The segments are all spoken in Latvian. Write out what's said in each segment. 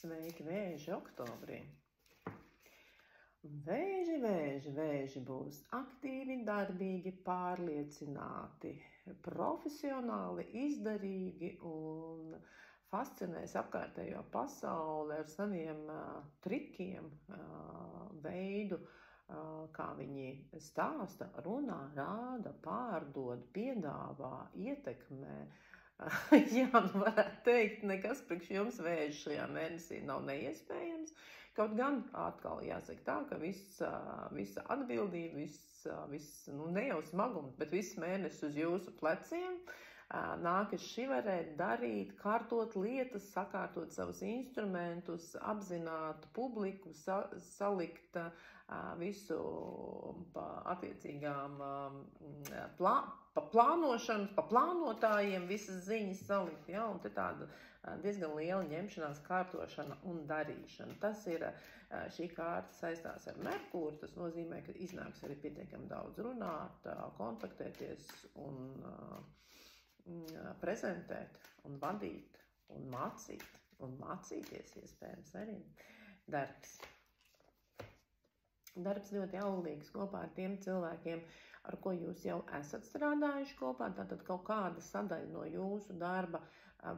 Sveiki, vēži oktobrī! Vēži būs aktīvi, darbīgi, pārliecināti, profesionāli, izdarīgi un fascinēs apkārtējo pasauli ar saviem trikiem, veidu, kā viņi stāsta, runā, rāda, pārdod, piedāvā, ietekmē. Jā, varētu teikt, nekas priekš jums vēži šajā mēnesī nav neiespējams. Kaut gan atkal jāsaka tā, ka visa atbildība, ne jau smagums, bet viss mēnesis uz jūsu pleciem. Nākas šivarēt, darīt, kārtot lietas, sakārtot savus instrumentus, apzināt publiku, salikt visu pa attiecīgām plānošanas, pa plānotājiem visas ziņas salikt, ja, un te tāda diezgan liela ņemšanās, kārtošana un darīšana. Tas ir, šī kārta saistās ar Merkūru, tas nozīmē, ka iznāks arī pietiekami daudz runāt, kontaktēties un prezentēt un vadīt un mācīties iespējams arī. Darbs ļoti auglīgs kopā ar tiem cilvēkiem, ar ko jūs jau esat strādājuši kopā, tātad kaut kāda sadaļa no jūsu darba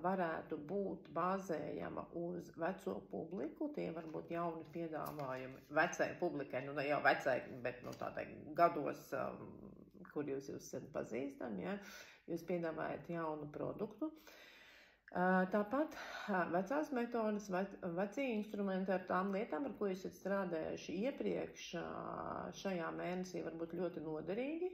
varētu būt bāzējama uz veco publiku, tie var būt jauni piedāvājumi vecai publikai, nu ne jau vecai, bet tādai gados, kur jūs esat pazīstami, ja? Jūs piedāvājat jaunu produktu. Tāpat vecās metodas, vecie instrumenti ar tām lietām, ar ko jūs esat strādājuši iepriekš šajā mēnesī, var būt ļoti noderīgi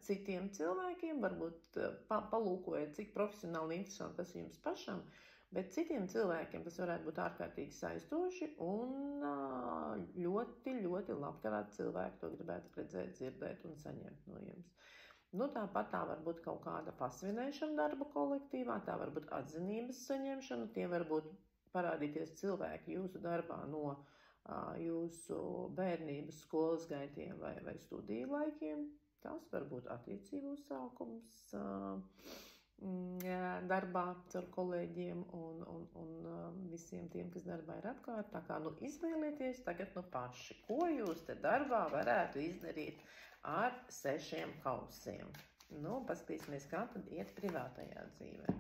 citiem cilvēkiem, varbūt palūkojiet, cik profesionāli interesanti tas jums pašam, bet citiem cilvēkiem tas varētu būt ārkārtīgi saistoši un ļoti, ļoti labprāt cilvēki to gribētu redzēt, dzirdēt un saņemt no jums. Tāpat tā var būt kaut kāda pasvinēšana darba kolektīvā, tā var būt atzinības saņemšana, tie var būt parādīties cilvēki jūsu darbā no jūsu bērnības skolas gaitiem vai studiju laikiem. Tas var būt attiecību uzsākums darbā ar kolēģiem un visiem tiem, kas darbā ir apkārt. Tā kā izvēlieties tagad paši, ko jūs te darbā varētu izdarīt ar 6 kausiem. Paskatīsimies, kā tad iet privātajā dzīvē.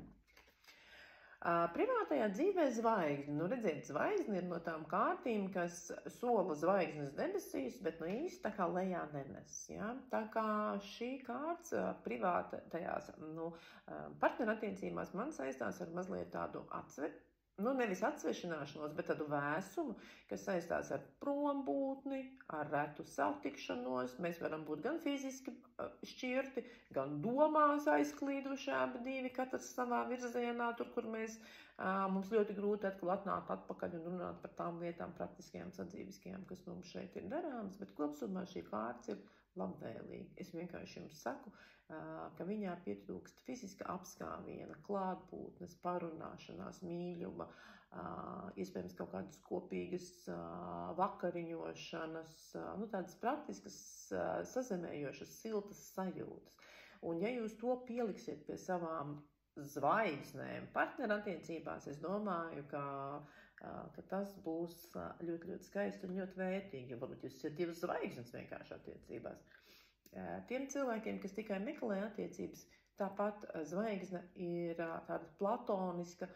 Privātajā dzīvē zvaigzne. Redziet, zvaigzne ir no tām kārtīm, kas sola zvaigznes debesīs, bet īsti tā kā lejā nenes. Ja? Tā kā šī kārts privātajās partnerattiecībās man saistās ar mazliet tādu nevis atsvešināšanos, bet tādu vēsumu, kas saistās ar prombūtni, ar retu satikšanos. Mēs varam būt gan fiziski šķirti, gan domās aizklīduši abi divi, katrs savā virzienā, tur, kur mums ļoti grūti atkal atnākt atpakaļ un runāt par tām lietām praktiskajām, sadzīviskajām, kas mums šeit ir darāmas, bet kopsumā šī kārts ir labvēlīga. Es vienkārši jums saku, ka viņā pietrūkst fiziska apskāviena, klātbūtnes, parunāšanās, mīļuma, iespējams kaut kādas kopīgas vakariņošanas, tādas praktiskas, sazemējošas, siltas sajūtas. Un ja jūs to pieliksiet pie savām zvaigznēm partnerattiecībās, es domāju, ka tas būs ļoti, ļoti skaisti un ļoti vērtīgi. Varbūt jūs esat 2 zvaigznes vienkārši attiecībās. Tiem cilvēkiem, kas tikai meklē attiecības, tāpat zvaigzne ir tāda platoniska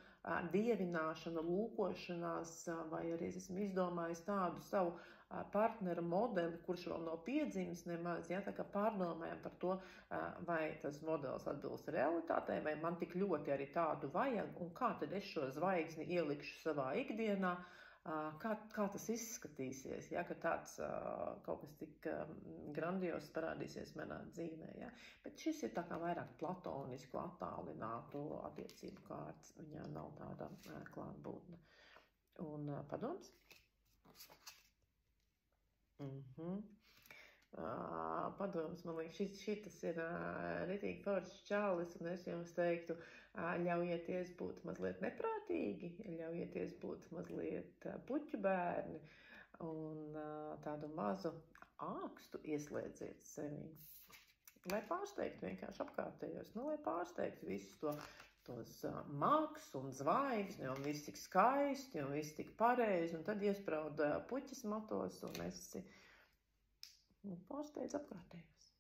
dievināšana, lūkošanās, vai arī es esmu izdomājis tādu savu partneru modeli, kurš vēl nav piedzimis nemaz, ja, tā kā pārdomājam par to, vai tas modelis atbilst realitātei, vai man tik ļoti arī tādu vajag, un kā tad es šo zvaigzni ielikšu savā ikdienā, kā tas izskatīsies, ja, ka tāds kaut kas tik grandios parādīsies manā dzīvē. Ja. Bet šis ir tā kā vairāk platonisku, attālinātu attiecību kārts, viņā nav tāda klātbūtne. Un padoms? Padoms, man liekas, šitas ir ritīgi foršs čalis, un es jums teiktu, ļaujieties būt mazliet neprātīgi, ļaujieties būt mazliet puķu bērni, un tādu mazu ākstu ieslēdziet sevī. Lai pārsteigtu vienkārši apkārtējos, lai pārsteigtu visu tos māks un zvaigzni, un viss tik skaisti, un viss tik pareizi, un tad iesprauda puķis matos, un esi pārsteidz apkārtējos.